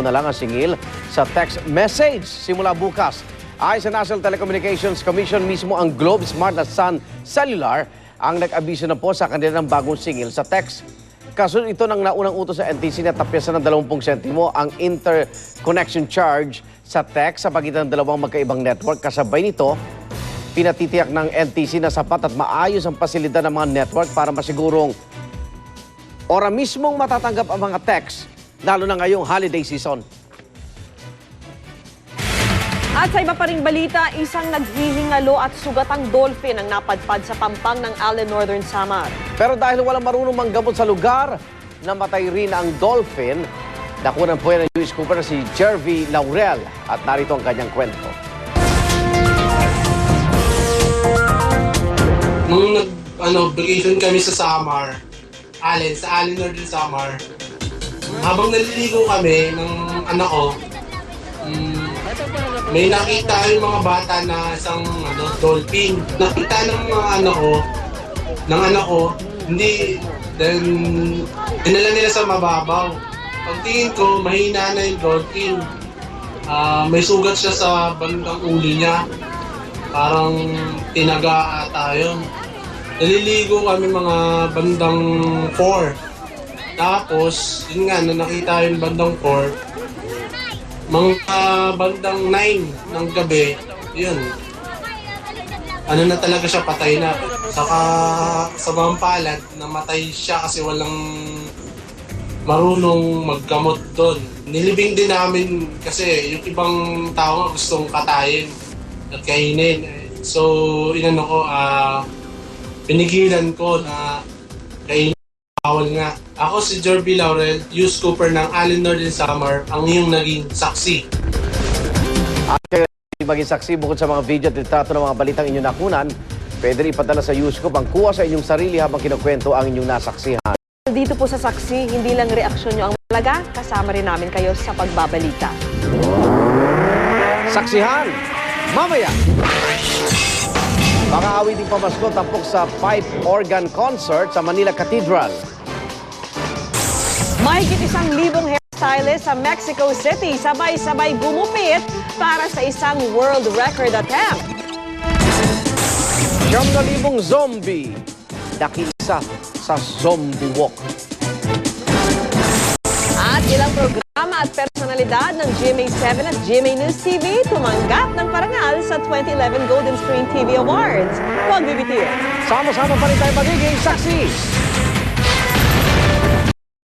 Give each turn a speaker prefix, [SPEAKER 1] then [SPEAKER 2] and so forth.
[SPEAKER 1] mo na lang ang singil sa text message simula bukas. Ayon sa National Telecommunications Commission, mismo ang Globe Smart at Sun Cellular ang nag-abiso na po sa kanilang bagong singil sa text. Kasunod ito ng naunang utos sa NTC na tapyasan ng 20 sentimo ang interconnection charge sa text sa pagitan ng dalawang magkaibang network. Kasabay nito, pinatitiyak ng NTC na sapat at maayos ang pasilidad ng mga network para masigurong ora mismong matatanggap ang mga text, lalo na ngayong holiday season.
[SPEAKER 2] At sa iba pa ring balita, isang naghihingalo at sugatang dolphin ang napadpad sa pampang ng Allen, Northern Samar.
[SPEAKER 1] Pero dahil walang marunong manggamot sa lugar, namatay rin ang dolphin. Nakunan po yan ng news cooper na si Jervy Laurel at narito ang kanyang kwento.
[SPEAKER 3] Nung vacation kami sa Samar, sa Allen, Northern Samar, habang naliligo kami ng anak ko, may nakita yung mga bata na isang dolphin. Nakita ng mga anak ko, hindi, then dinala nila sa mababaw. Pagtingin ko, mahina na yung dolphin. May sugat siya sa bandang uli niya. Parang tinaga ata yun. Naliligo kami mga bandang 4. Tapos, yun nga, na nakita yung bandang 4, mga bandang 9 ng gabi, yun. Ano na talaga siya, patay na. Saka sa mga palad, namatay siya kasi walang marunong maggamot doon. Nilibing din namin kasi yung ibang tao gustong katayin at kainin. So, pinigilan ko na kainin. Bawal nga. Ako si Jervy Laurel, news cooper ng Allen, Northern Samar, ang iyong naging saksi.
[SPEAKER 1] At maging saksi bukod sa mga video at litrato ng mga balitang inyong nakunan, pwede rin ipadala sa Newscoop ang kuha sa inyong sarili habang kinukwento ang inyong nasaksihan.
[SPEAKER 2] Dito po sa saksi, hindi lang reaksyon nyo ang malaga, kasama rin namin kayo sa pagbabalita.
[SPEAKER 1] Saksihan! Mamaya! Mga awiting pamasko tampok sa pipe organ concert sa Manila Cathedral.
[SPEAKER 2] Mahigit 1,000 hairstylist sa Mexico City sabay-sabay gumupit para sa isang world record attempt.
[SPEAKER 1] 9,000 zombie nakiisa sa zombie walk.
[SPEAKER 2] At ilang programa at personalidad ng GMA7 at GMA News TV tumanggap ng parangal sa 2011 Golden Screen TV Awards. Huwag bibitiw.
[SPEAKER 1] Sama-sama pa rin tayo magiging saksi.